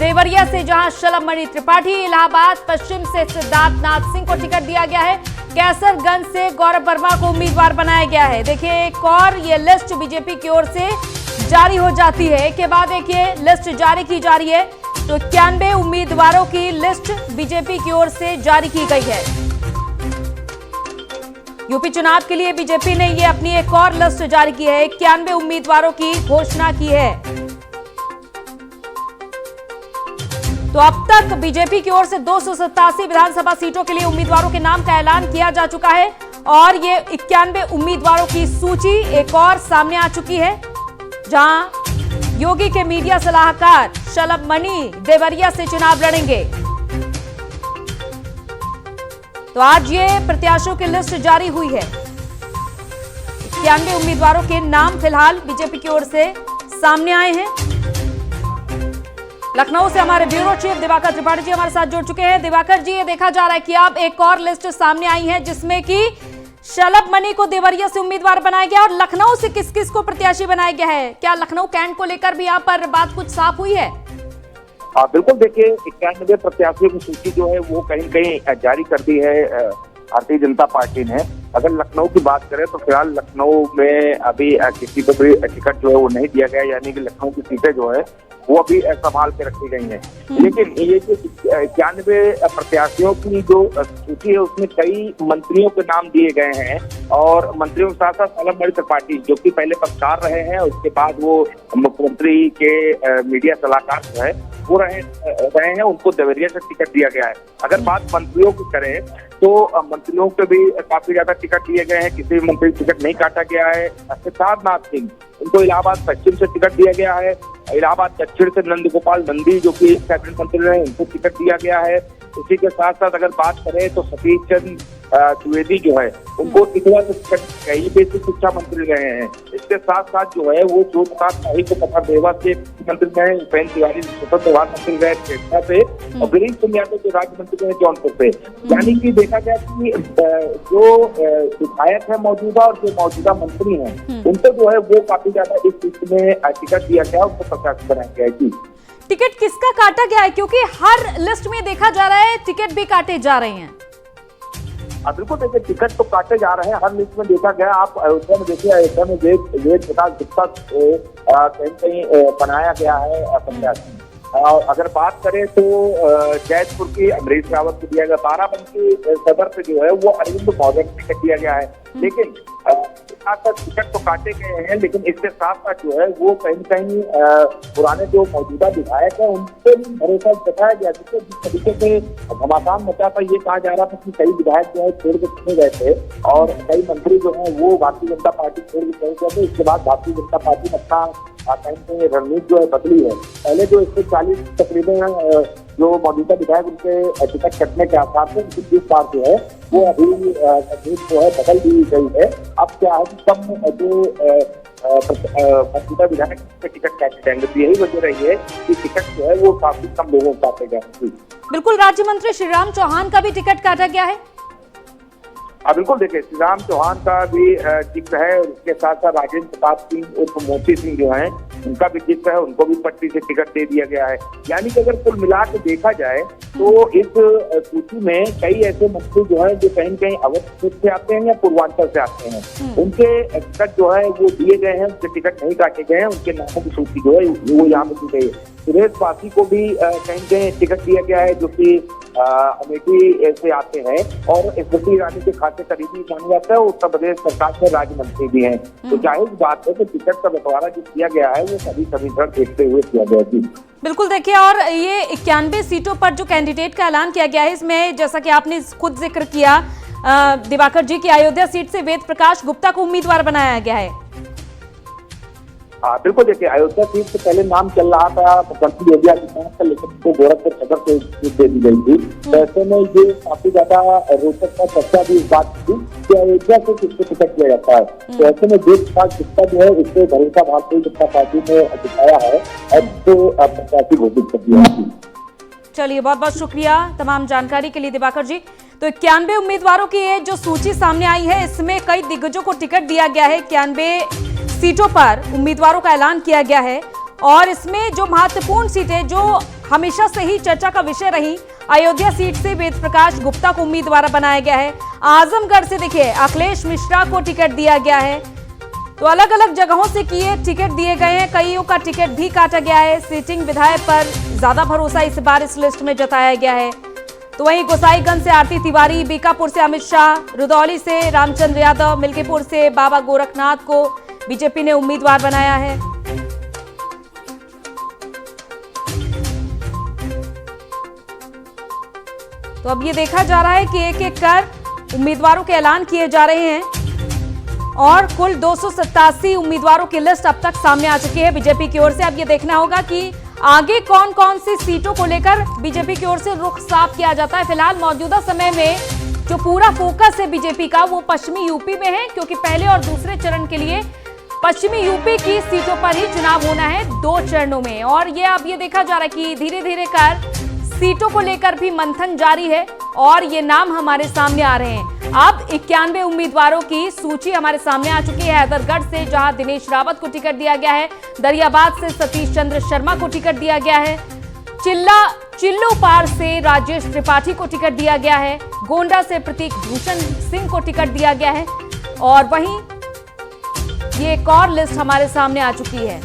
देवरिया से जहां शलभ मणि त्रिपाठी, इलाहाबाद पश्चिम से सिद्धार्थ नाथ सिंह को टिकट दिया गया है। कैसरगंज से गौरव वर्मा को उम्मीदवार बनाया गया है। देखिए एक और ये लिस्ट बीजेपी की ओर से जारी हो जाती है। एक के बाद एक ये लिस्ट जारी की जा रही है। तो 91 उम्मीदवारों की लिस्ट बीजेपी की ओर से जारी की गई है। यूपी चुनाव के लिए बीजेपी ने ये अपनी एक और लिस्ट जारी की है। 91 उम्मीदवारों की घोषणा की है। तो अब तक बीजेपी की ओर से 287 विधानसभा सीटों के लिए उम्मीदवारों के नाम का ऐलान किया जा चुका है और ये 91 उम्मीदवारों की सूची एक और सामने आ चुकी है, जहां योगी के मीडिया सलाहकार शलभ मणि देवरिया से चुनाव लड़ेंगे। तो आज ये प्रत्याशियों की लिस्ट जारी हुई है। 91 उम्मीदवारों के नाम फिलहाल बीजेपी की ओर से सामने आए हैं। लखनऊ से हमारे ब्यूरो चीफ दिवाकर त्रिपाठी जी हमारे साथ जुड़ चुके हैं। दिवाकर जी, ये देखा जा रहा है कि अब एक और लिस्ट सामने आई है जिसमें कि शलभ मणि को देवरिया से उम्मीदवार बनाया गया और लखनऊ से किस किस को प्रत्याशी बनाया गया है। क्या लखनऊ कैंट को लेकर भी यहाँ पर बात कुछ साफ हुई है? बिल्कुल, देखिए 91 प्रत्याशियों की सूची जो है वो कहीं कहीं जारी कर दी है भारतीय जनता पार्टी ने। अगर लखनऊ की बात करें तो फिलहाल लखनऊ में अभी किसी को भी टिकट जो है वो नहीं दिया गया, यानी कि लखनऊ की सीटें जो है वो अभी संभाल के रखी गई हैं। लेकिन ये जो 91 प्रत्याशियों की जो सूची है उसमें कई मंत्रियों के नाम दिए गए हैं और मंत्रियों के साथ साथ शलभ मणि त्रिपाठी जो कि पहले पत्रकार रहे हैं, उसके बाद वो मुख्यमंत्री के मीडिया सलाहकार जो है वो रहे हैं, उनको देवरिया से टिकट दिया गया है। अगर बात मंत्रियों की करें तो मंत्रियों के भी काफी ज्यादा टिकट दिए गए हैं, किसी भी मंत्री टिकट नहीं काटा गया है। सिद्धार्थ नाथ सिंह, उनको इलाहाबाद पश्चिम से टिकट दिया गया है। इलाहाबाद दक्षिण से नंद गोपाल नंदी जो कि कैबिनेट मंत्री रहे, उनको टिकट दिया गया है। इसी के साथ साथ अगर बात करें तो सतीश चंद्र द्विवेदी जो है उनको इतवा से टिकट, कई बेसिक शिक्षा मंत्री रहे हैं। इसके साथ साथ जो है वो जो शाही को पठार देवा से मंत्री रहे, उपेंद्र तिवारी स्वतंत्र प्रभार मंत्री रहे केरला से और गिरीश सिंह यादव जो राज्य मंत्री रहे जौनपुर से। यानी कि देखा गया कि जो विधायक है मौजूदा और जो मौजूदा मंत्री हैं उनको जो है वो काफी ज्यादा इस लिस्ट में टिकट दिया गया, उनको प्रत्याशी बनाया गया है। टिकट किसका काटा गया है? क्योंकि हर लिस्ट में देखा जा रहा है टिकट भी काटे जा रहे हैं। बिल्कुल, देखिए टिकट तो काटे जा रहे हैं, हर लिस्ट में देखा गया। आप अयोध्या में देखिए, अयोध्या में वेद प्रकाश गुप्ता कहीं कहीं बनाया गया है प्रत्याशी। अगर बात करें तो जैतपुर की अमरीश रावत को दिया गया। बाराबंकी सदर से जो है वो अरविंद मौर्य को टिकट दिया गया है। लेकिन टिकट तो काटे गए हैं, लेकिन इसके साथ साथ जो है वो कहीं कहीं पुराने जो मौजूदा विधायक है उनको भी भरोसा जताया गया, जिस तरीके से घमासान मचा था। ये कहा जा रहा था कि कई विधायक जो है छोड़ के चले गए थे और कई मंत्री जो है वो भारतीय जनता पार्टी छोड़ के चले गए थे। इसके बाद भारतीय जनता पार्टी ने अपना कहीं रणनीति जो है बदली है। पहले जो 140 तकरीबन जो मौजूदा विधायक उनके टिकट कटने के आसार थे, उनकी 20 बार जो है वो अभी जो है बदल दी गई है। अब क्या है कि कम जो मौजूदा विधायक के टिकट काटे जाएंगे, तो यही वजह रही है कि टिकट जो है वो काफी कम लोगों को काटे गए। बिल्कुल, राज्य मंत्री श्रीराम चौहान का भी टिकट काटा गया है। बिल्कुल, देखिए श्रीराम चौहान का भी जिक्र है, उसके साथ साथ राजेंद्र प्रताप सिंह उर्फ मोती सिंह जो है उनका भी जिक्र है, उनको भी पट्टी से टिकट दे दिया गया है। यानी कि अगर कुल मिला के देखा जाए तो इस सूची में कई ऐसे मंत्री जो है जो कहीं कहीं अवध से आते हैं या पूर्वांचल से आते हैं, उनके टिकट जो है वो दिए गए हैं, उनके टिकट नहीं काटे गए हैं, उनके नामों की सूची जो है वो यहाँ पे दी गई है। सुरेश पासी को भी कहीं कहीं टिकट दिया गया है जो कि अमेठी से आते हैं और स्मृति ईरानी के खाते करीबी माना जाता है, उत्तर प्रदेश सरकार में राज्य मंत्री भी हैं। तो जाहिर बात है कि टिकट का बंटवारा जो किया गया है वो सभी समीकरण देखते हुए किया गया थी। बिल्कुल, देखिए और ये 91 सीटों पर जो कैंडिडेट का ऐलान किया गया है, इसमें जैसा कि आपने खुद जिक्र किया दिवाकर जी की अयोध्या सीट से वेद प्रकाश गुप्ता को उम्मीदवार बनाया गया है। बिल्कुल, देखिए अयोध्या सीट से पहले नाम चल रहा था मुख्यमंत्री योगी आदित्यनाथ का, लेकिन उसको गोरखपुर सदर से सीट दे दी गई थी। तो ऐसे में ये काफी ज्यादा रोचक का चर्चा भी इस बात की कि अयोध्या से किसको टिकट दिया जाता है। तो ऐसे में वेद प्रकाश गुप्ता जो है उससे भरोसा भारतीय जनता पार्टी ने दिखाया है और उसको प्रत्याशी घोषित कर दिया। चलिए, बहुत बहुत शुक्रिया तमाम जानकारी के लिए दिवाकर जी। तो 91 उम्मीदवारों की ये जो सूची सामने आई है, इसमें कई दिग्गजों को टिकट दिया गया है। 91 सीटों पर उम्मीदवारों का ऐलान किया गया है और इसमें जो महत्वपूर्ण सीटें जो हमेशा से ही चर्चा का विषय रही। अयोध्या सीट से वेद प्रकाश गुप्ता को उम्मीदवार बनाया गया है। आजमगढ़ से देखिए अखिलेश मिश्रा को टिकट दिया गया है। तो अलग अलग जगहों से किए टिकट दिए गए हैं, कईयों का टिकट भी काटा गया है। सिटिंग विधायक पर ज्यादा भरोसा इस बार इस लिस्ट में जताया गया है। तो वहीं गोसाईगंज से आरती तिवारी, बीकापुर से अमित शाह, रुदौली से रामचंद्र यादव, मिल्कीपुर से बाबा गोरखनाथ को बीजेपी ने उम्मीदवार बनाया है। तो अब ये देखा जा रहा है कि एक एक कर उम्मीदवारों के ऐलान किए जा रहे हैं और कुल 287 उम्मीदवारों की लिस्ट अब तक सामने आ चुकी है बीजेपी की ओर से। अब ये देखना होगा कि आगे कौन कौन सी सीटों को लेकर बीजेपी की ओर से रुख साफ किया जाता है। फिलहाल मौजूदा समय में जो पूरा फोकस है बीजेपी का वो पश्चिमी यूपी में है, क्योंकि पहले और दूसरे चरण के लिए पश्चिमी यूपी की सीटों पर ही चुनाव होना है 2 चरणों में। और ये अब ये देखा जा रहा है कि धीरे धीरे कर सीटों को लेकर भी मंथन जारी है और ये नाम हमारे सामने आ रहे हैं। अब 91 उम्मीदवारों की सूची हमारे सामने आ चुकी है। हैदरगढ़ से जहां दिनेश रावत को टिकट दिया गया है, दरियाबाद से सतीश चंद्र शर्मा को टिकट दिया गया है, चिल्लूपार से राजेश त्रिपाठी को टिकट दिया गया है, गोंडा से प्रतीक भूषण सिंह को टिकट दिया गया है और वहीं ये एक और लिस्ट हमारे सामने आ चुकी है।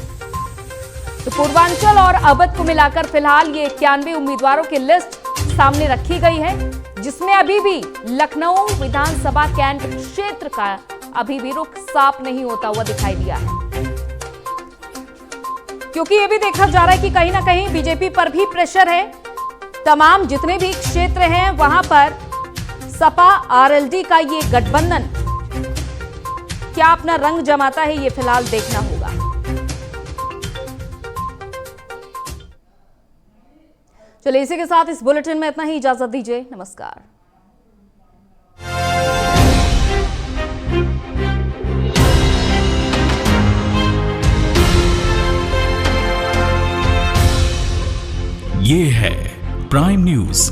तो पूर्वांचल और अवध को मिलाकर फिलहाल ये 91 उम्मीदवारों की लिस्ट सामने रखी गई है, जिसमें अभी भी लखनऊ विधानसभा कैंट क्षेत्र का अभी भी रुख साफ नहीं होता हुआ दिखाई दिया है, क्योंकि ये भी देखा जा रहा है कि कहीं ना कहीं बीजेपी पर भी प्रेशर है। तमाम जितने भी क्षेत्र हैं वहां पर सपा आरएलडी का ये गठबंधन क्या अपना रंग जमाता है, ये फिलहाल देखना होगा। चलिए इसी के साथ इस बुलेटिन में इतना ही, इजाजत दीजिए, नमस्कार। ये है प्राइम न्यूज।